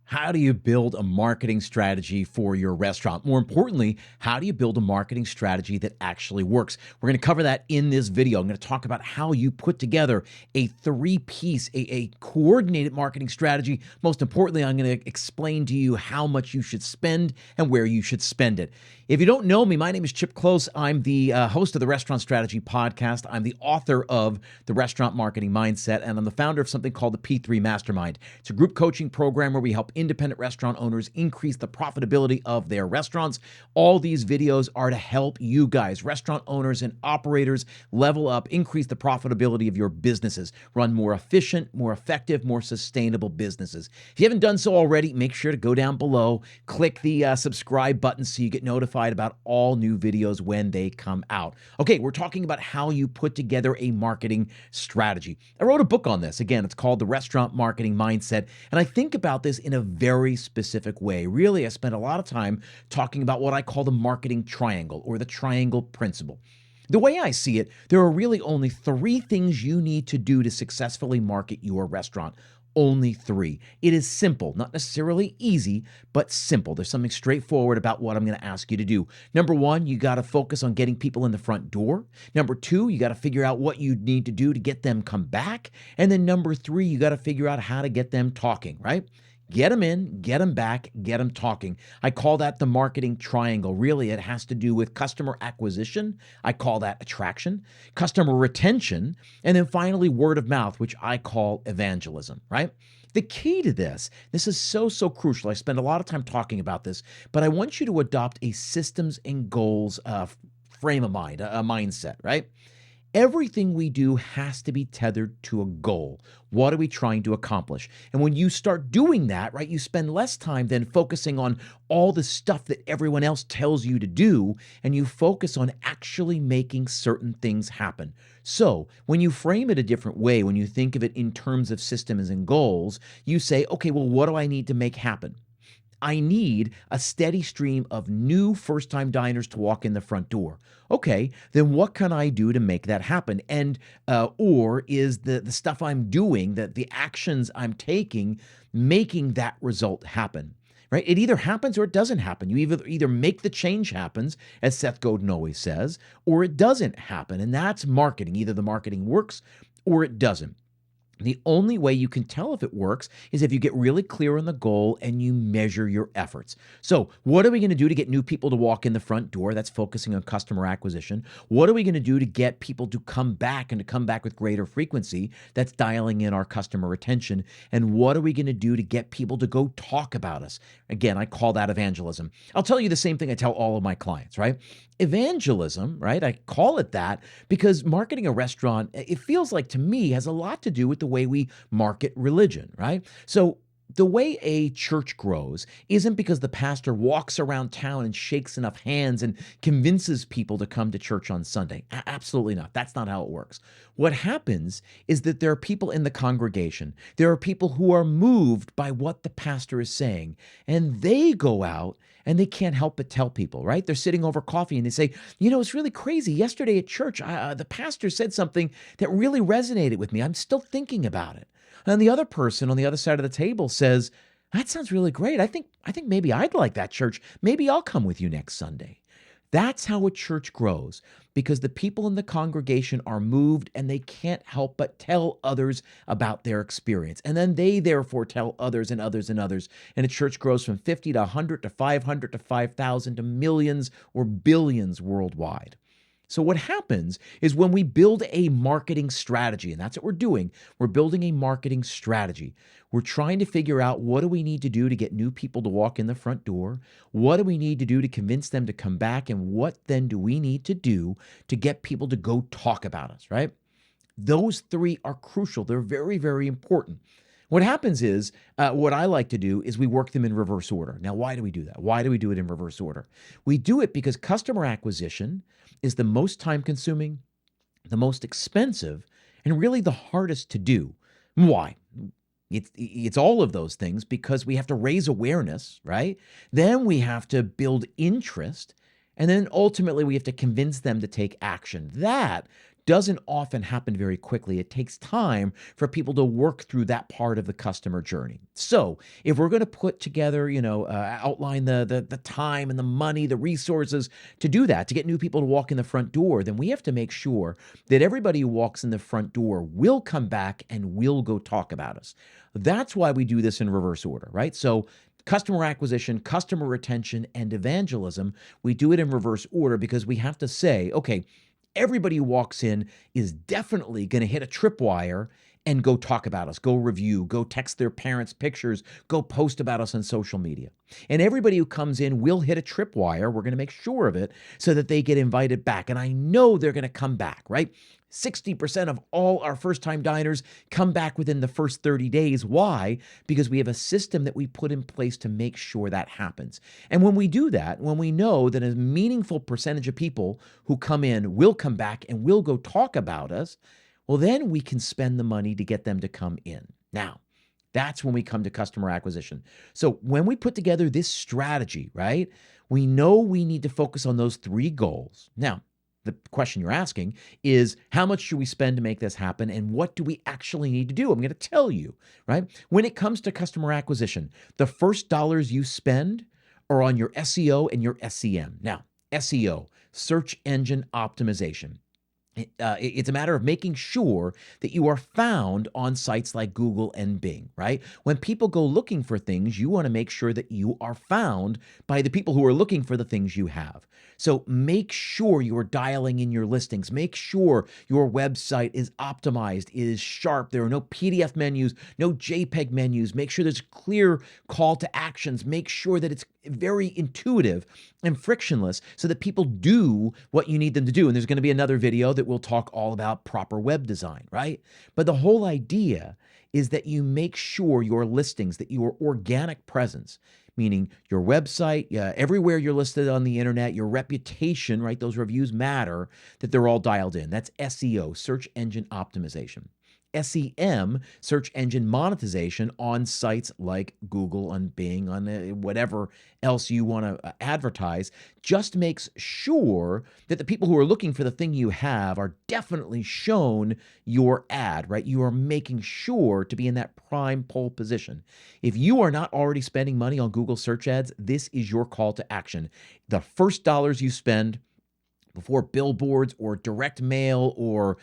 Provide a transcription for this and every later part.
How do you build a marketing strategy for your restaurant? More importantly, how do you build a marketing strategy that actually works? We're going to cover that in this video. I'm going to talk about how you put together a three-piece, a coordinated marketing strategy. Most importantly, I'm going to explain to you how much you should spend and where you should spend it. If you don't know me, my name is Chip Klose. I'm the host of the Restaurant Strategy Podcast. I'm the author of the Restaurant Marketing Mindset, and I'm the founder of something called the P3 Mastermind. It's a group coaching program where we help independent restaurant owners increase the profitability of their restaurants. All these videos are to help you guys, restaurant owners and operators, level up, increase the profitability of your businesses, run more efficient, more effective, more sustainable businesses. If you haven't done so already, make sure to go down below, click the subscribe button so you get notified about all new videos when they come out. Okay, we're talking about how you put together a marketing strategy. I wrote a book on this. Again, it's called The Restaurant Marketing Mindset, and I think about this in a very specific way. Really, I spent a lot of time talking about what I call the marketing triangle or the triangle principle. The way I see it, there are really only three things you need to do to successfully market your restaurant. Only three. It is simple, not necessarily easy, but simple. There's something straightforward about what I'm going to ask you to do. Number one, you got to focus on getting people in the front door. Number two, you got to figure out what you need to do to get them come back. And then number three, you got to figure out how to get them talking, right? Get them in, get them back, get them talking. I call that the marketing triangle. Really, it has to do with customer acquisition. I call that attraction, customer retention, and then finally word of mouth, which I call evangelism, right? The key to this is so crucial. I spend a lot of time talking about this, but I want you to adopt a systems and goals frame of mind, a mindset, right? Everything we do has to be tethered to a goal. What are we trying to accomplish? And when you start doing that, right, you spend less time then focusing on all the stuff that everyone else tells you to do, and you focus on actually making certain things happen. So when you frame it a different way, when you think of it in terms of systems and goals, you say, okay, well, what do I need to make happen? I need a steady stream of new first-time diners to walk in the front door. Okay, then what can I do to make that happen? And or is the stuff I'm doing, the actions I'm taking, making that result happen? Right? It either happens or it doesn't happen. You either make the change happens, as Seth Godin always says, or it doesn't happen. And that's marketing. Either the marketing works or it doesn't. The only way you can tell if it works is if you get really clear on the goal and you measure your efforts. So what are we going to do to get new people to walk in the front door? That's focusing on customer acquisition. What are we going to do to get people to come back and to come back with greater frequency? That's dialing in our customer retention. And what are we going to do to get people to go talk about us? Again, I call that evangelism. I'll tell you the same thing I tell all of my clients, right? Evangelism, right? I call it that because marketing a restaurant, it feels like to me, has a lot to do with the way we market religion, right? So the way a church grows isn't because the pastor walks around town and shakes enough hands and convinces people to come to church on Sunday. Absolutely not. That's not how it works. What happens is that there are people in the congregation. There are people who are moved by what the pastor is saying, and they go out and they can't help but tell people, right? They're sitting over coffee and they say, you know, it's really crazy. Yesterday at church, the pastor said something that really resonated with me. I'm still thinking about it. And the other person on the other side of the table says, that sounds really great. I think maybe I'd like that church. Maybe I'll come with you next Sunday. That's how a church grows, because the people in the congregation are moved and they can't help but tell others about their experience. And then they therefore tell others and others and others. And a church grows from 50 to 100 to 500 to 5,000 to millions or billions worldwide. So what happens is when we build a marketing strategy, and that's what we're doing, we're building a marketing strategy. We're trying to figure out, what do we need to do to get new people to walk in the front door? What do we need to do to convince them to come back? And what then do we need to do to get people to go talk about us, right? Those three are crucial. They're very, very important. What happens is, what I like to do is we work them in reverse order. Now, why do we do that? Why do we do it in reverse order? We do it because customer acquisition is the most time-consuming, the most expensive, and really the hardest to do. Why? It's all of those things, because we have to raise awareness, right? Then we have to build interest, and then ultimately we have to convince them to take action. That doesn't often happen very quickly. It takes time for people to work through that part of the customer journey. So if we're going to put together, outline the time and the money, the resources to do that, to get new people to walk in the front door, then we have to make sure that everybody who walks in the front door will come back and will go talk about us. That's why we do this in reverse order, right? So customer acquisition, customer retention, and evangelism, we do it in reverse order because we have to say, okay, everybody who walks in is definitely going to hit a tripwire and go talk about us, go review, go text their parents pictures, go post about us on social media. And everybody who comes in will hit a tripwire. We're going to make sure of it so that they get invited back. And I know they're going to come back, right? 60% of all our first-time diners come back within the first 30 days. Why? Because we have a system that we put in place to make sure that happens. And when we do that, when we know that a meaningful percentage of people who come in will come back and will go talk about us, well, then we can spend the money to get them to come in. Now, that's when we come to customer acquisition. So when we put together this strategy, right, we know we need to focus on those three goals. Now, the question you're asking is, how much should we spend to make this happen, and what do we actually need to do? I'm going to tell you, right? When it comes to customer acquisition, the first dollars you spend are on your SEO and your SEM. Now, SEO, search engine optimization. It's a matter of making sure that you are found on sites like Google and Bing, right? When people go looking for things, you want to make sure that you are found by the people who are looking for the things you have. So make sure you are dialing in your listings. Make sure your website is optimized, is sharp. There are no PDF menus, no JPEG menus. Make sure there's a clear call to actions. Make sure that it's very intuitive and frictionless so that people do what you need them to do. And there's going to be another video that will talk all about proper web design, right? But the whole idea is that you make sure your listings, that your organic presence, meaning your website, everywhere you're listed on the internet, your reputation, right? Those reviews matter, that they're all dialed in. That's SEO, search engine optimization. SEM, search engine monetization, on sites like Google, on Bing, on whatever else you want to advertise, just makes sure that the people who are looking for the thing you have are definitely shown your ad, right? You are making sure to be in that prime pole position. If you are not already spending money on Google search ads, this is your call to action. The first dollars you spend before billboards or direct mail or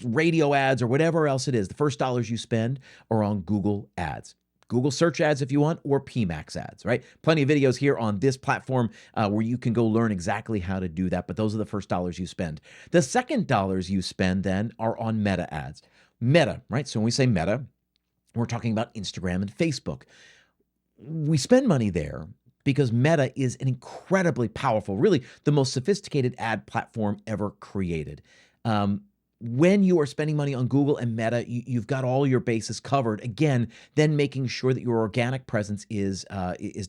radio ads or whatever else it is, the first dollars you spend are on Google ads. Google search ads if you want, or PMAX ads, right? Plenty of videos here on this platform where you can go learn exactly how to do that, but those are the first dollars you spend. The second dollars you spend then are on Meta ads. Meta, right? So when we say Meta, we're talking about Instagram and Facebook. We spend money there because Meta is an incredibly powerful, really the most sophisticated ad platform ever created. When you are spending money on Google and Meta, you've got all your bases covered. Again, then making sure that your organic presence is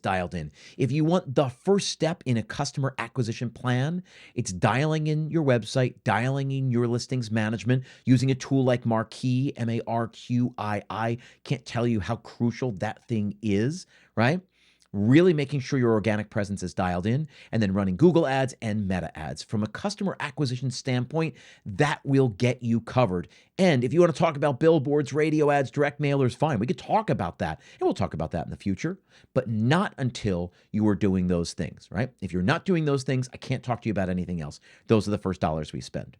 dialed in. If you want the first step in a customer acquisition plan, it's dialing in your website, dialing in your listings management, using a tool like Marquee, Marqii. Can't tell you how crucial that thing is, right? Really making sure your organic presence is dialed in, and then running Google ads and Meta ads. From a customer acquisition standpoint, that will get you covered. And if you want to talk about billboards, radio ads, direct mailers, fine. We could talk about that, and we'll talk about that in the future, but not until you are doing those things, right? If you're not doing those things, I can't talk to you about anything else. Those are the first dollars we spend.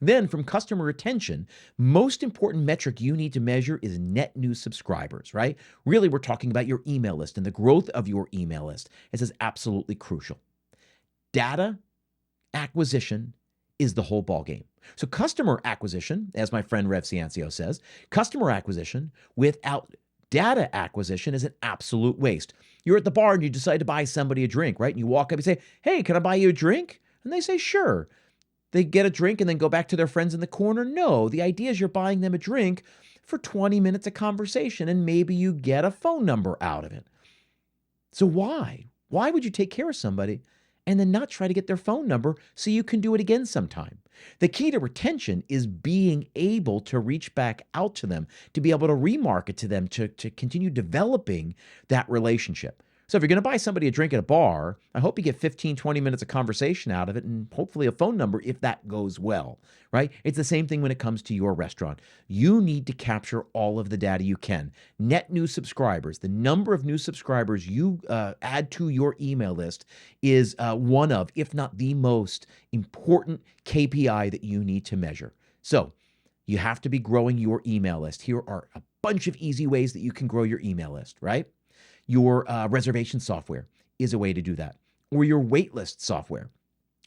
Then from customer retention, most important metric you need to measure is net new subscribers, right? Really, we're talking about your email list and the growth of your email list. This is absolutely crucial. Data acquisition is the whole ballgame. So customer acquisition, as my friend Rev Ciancio says, customer acquisition without data acquisition is an absolute waste. You're at the bar and you decide to buy somebody a drink, right? And you walk up and say, hey, can I buy you a drink? And they say, sure. They get a drink and then go back to their friends in the corner? No, the idea is you're buying them a drink for 20 minutes of conversation, and maybe you get a phone number out of it. So why? Why would you take care of somebody and then not try to get their phone number so you can do it again sometime? The key to retention is being able to reach back out to them, to be able to remarket to them, to continue developing that relationship. So if you're going to buy somebody a drink at a bar, I hope you get 15, 20 minutes of conversation out of it and hopefully a phone number if that goes well, right? It's the same thing when it comes to your restaurant. You need to capture all of the data you can. Net new subscribers, the number of new subscribers you add to your email list is one of, if not the most important KPI that you need to measure. So you have to be growing your email list. Here are a bunch of easy ways that you can grow your email list, right? Your reservation software is a way to do that, or your waitlist software.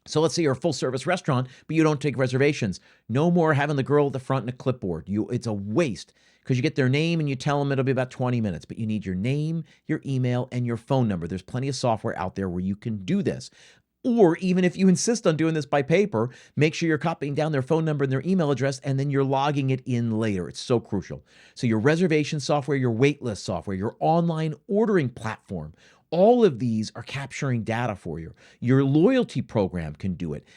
So let's say you're a full service restaurant, but you don't take reservations. No more having the girl at the front and a clipboard. It's a waste because you get their name and you tell them it'll be about 20 minutes, but you need your name, your email, and your phone number. There's plenty of software out there where you can do this. Or even if you insist on doing this by paper, make sure you're copying down their phone number and their email address, and then you're logging it in later. It's so crucial. So your reservation software, your waitlist software, your online ordering platform, all of these are capturing data for you. Your loyalty program can do it.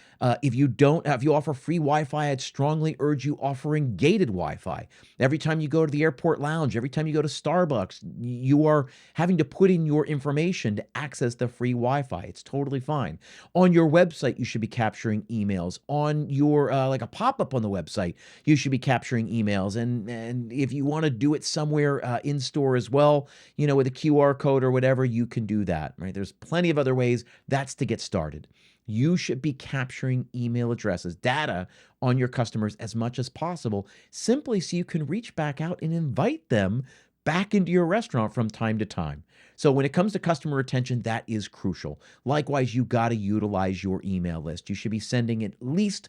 If you offer free Wi-Fi, I'd strongly urge you offering gated Wi-Fi. Every time you go to the airport lounge, every time you go to Starbucks, you are having to put in your information to access the free Wi-Fi. It's totally fine. On your website, you should be capturing emails. On your like a pop-up on the website, you should be capturing emails. And if you want to do it somewhere in store as well, with a QR code or whatever, you can do that, right? There's plenty of other ways. That's to get started. You should be capturing email addresses, data on your customers as much as possible, simply so you can reach back out and invite them back into your restaurant from time to time. So when it comes to customer retention, that is crucial. Likewise, you got to utilize your email list. You should be sending at least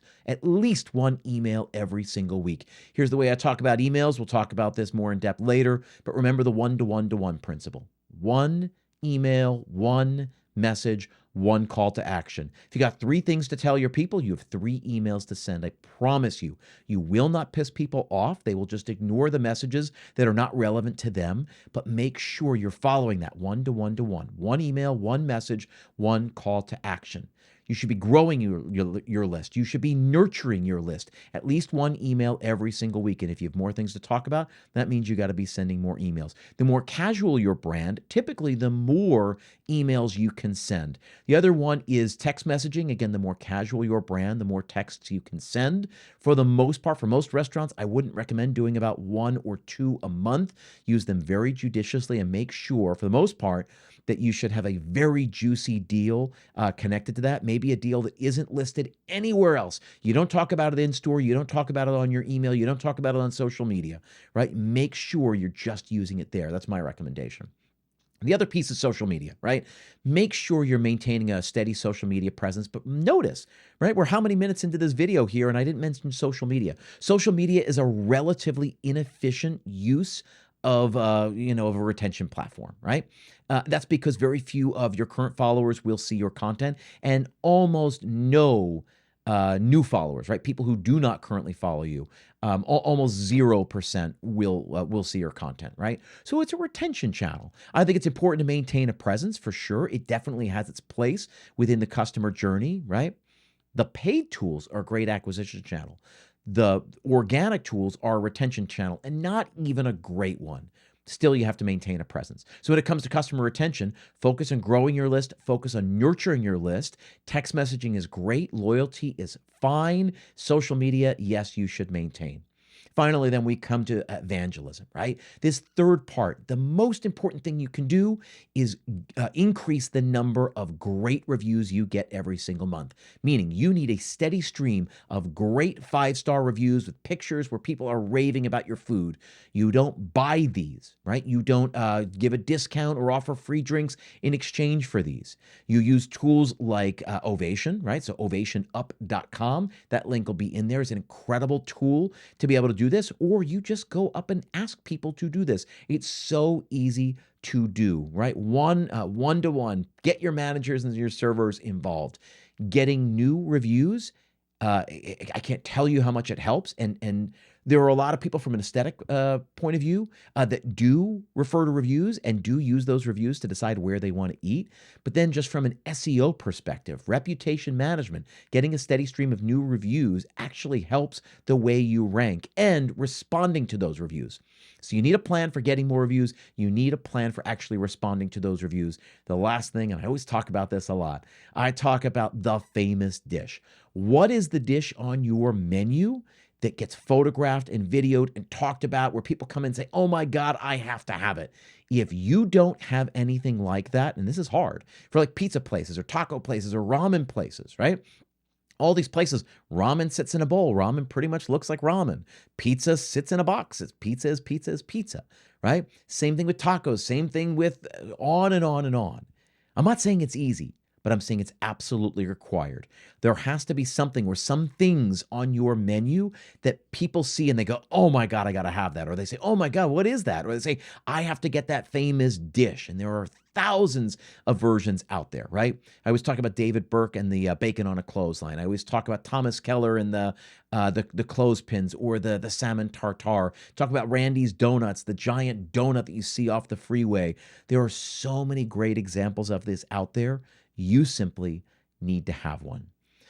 one email every single week. Here's the way I talk about emails. We'll talk about this more in depth later, but remember the one-to-one-to-one principle. One email, one message, one call to action. If you got 3 things to tell your people, you have 3 emails to send. I promise you, you will not piss people off. They will just ignore the messages that are not relevant to them, but make sure you're following that one-to-one-to-one. One email, one message, one call to action. You should be growing your list. You should be nurturing your list. At least one email every single week. And if you have more things to talk about, that means you got to be sending more emails. The more casual your brand, typically the more emails you can send. The other one is text messaging. Again, the more casual your brand, the more texts you can send. For the most part, for most restaurants, I wouldn't recommend doing about 1 or 2 a month. Use them very judiciously and make sure, for the most part, that you should have a very juicy deal connected to that. Maybe a deal that isn't listed anywhere else. You don't talk about it in store. You don't talk about it on your email. You don't talk about it on social media, right? Make sure you're just using it there. That's my recommendation. The other piece is social media, right? Make sure you're maintaining a steady social media presence, but notice, right? We're how many minutes into this video here, and I didn't mention social media. Social media is a relatively inefficient use of of a retention platform, right? That's because very few of your current followers will see your content, and almost no new followers, right? People who do not currently follow you, almost 0% will see your content, right? So it's a retention channel. I think it's important to maintain a presence for sure. It definitely has its place within the customer journey, right? The paid tools are a great acquisition channel. The organic tools are a retention channel, and not even a great one. Still, you have to maintain a presence. So when it comes to customer retention, focus on growing your list, focus on nurturing your list. Text messaging is great. Loyalty is fine. Social media, yes, you should maintain. Finally, then we come to evangelism, right? This third part, the most important thing you can do is increase the number of great reviews you get every single month. Meaning you need a steady stream of great 5-star reviews with pictures where people are raving about your food. You don't buy these, right? You don't give a discount or offer free drinks in exchange for these. You use tools like Ovation, right? So ovationup.com. That link will be in there. It's an incredible tool to be able to do this, or you just go up and ask people to do this. It's so easy to do, right? One-to-one, get your managers and your servers involved. Getting new reviews, I can't tell you how much it helps. And there are a lot of people from an aesthetic point of view that do refer to reviews and do use those reviews to decide where they want to eat. But then just from an SEO perspective, reputation management, getting a steady stream of new reviews actually helps the way you rank and responding to those reviews. So you need a plan for getting more reviews. You need a plan for actually responding to those reviews. The last thing, and I always talk about this a lot, I talk about the famous dish. What is the dish on your menu that gets photographed and videoed and talked about where people come in and say, oh my God, I have to have it? If you don't have anything like that, and this is hard for like pizza places or taco places or ramen places, right? All these places, ramen sits in a bowl. Ramen pretty much looks like ramen. Pizza sits in a box. It's pizza is pizza is pizza, right? Same thing with tacos. Same thing with on and on and on. I'm not saying it's easy, but I'm saying it's absolutely required. There has to be something or some things on your menu that people see and they go, oh my God, I got to have that. Or they say, oh my God, what is that? Or they say, I have to get that famous dish. And there are thousands of versions out there, right? I always talk about David Burke and the bacon on a clothesline. I always talk about Thomas Keller and the clothespins or the salmon tartare. Talk about Randy's Donuts, the giant donut that you see off the freeway. There are so many great examples of this out there. You simply need to have one.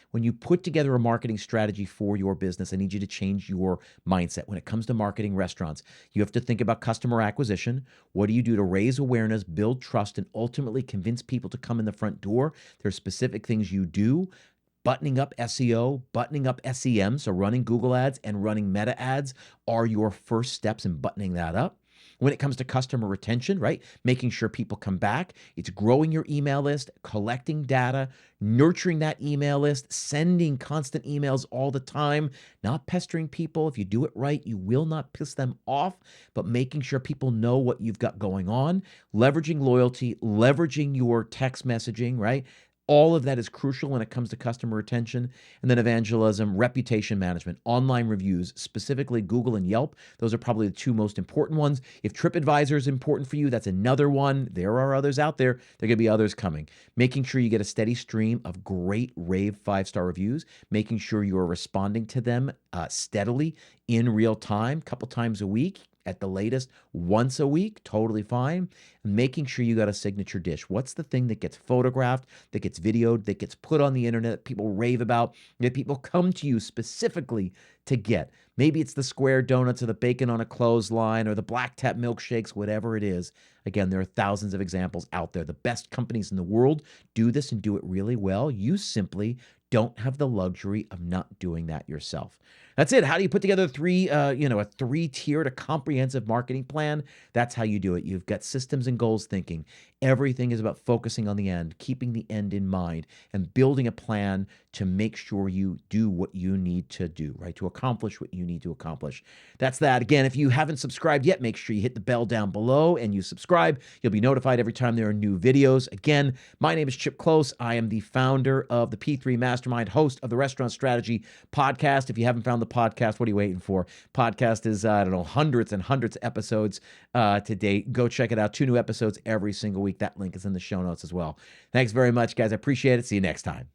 When you put together a marketing strategy for your business, I need you to change your mindset. When it comes to marketing restaurants, you have to think about customer acquisition. What do you do to raise awareness, build trust, and ultimately convince people to come in the front door? There are specific things you do. Buttoning up SEO, buttoning up SEM, so running Google ads and running meta ads are your first steps in buttoning that up. When it comes to customer retention, right? Making sure people come back. It's growing your email list, collecting data, nurturing that email list, sending constant emails all the time, not pestering people. If you do it right, you will not piss them off, but making sure people know what you've got going on, leveraging loyalty, leveraging your text messaging, right? All of that is crucial when it comes to customer retention. And then evangelism, reputation management, online reviews, specifically Google and Yelp. Those are probably the two most important ones. If TripAdvisor is important for you, that's another one. There are others out there. There are going to be others coming. Making sure you get a steady stream of great rave 5-star reviews, making sure you are responding to them steadily in real time, a couple times a week. At the latest, once a week, totally fine. Making sure you got a signature dish. What's the thing that gets photographed, that gets videoed, that gets put on the internet, that people rave about, that people come to you specifically to get? Maybe it's the square donuts or the bacon on a clothesline or the black tap milkshakes, whatever it is. Again, there are thousands of examples out there. The best companies in the world do this and do it really well. You simply don't have the luxury of not doing that yourself. That's it. How do you put together a 3-tiered, a comprehensive marketing plan? That's how you do it. You've got systems and goals thinking. Everything is about focusing on the end, keeping the end in mind, and building a plan to make sure you do what you need to do, right? To accomplish what you need to accomplish. That's that. Again, if you haven't subscribed yet, make sure you hit the bell down below and you subscribe. You'll be notified every time there are new videos. Again, my name is Chip Klose. I am the founder of the P3 Mastermind, host of the Restaurant Strategy podcast. If you haven't found the podcast, what are you waiting for? Podcast is, hundreds and hundreds of episodes to date. Go check it out. 2 new episodes every single week. That link is in the show notes as well. Thanks very much, guys. I appreciate it. See you next time.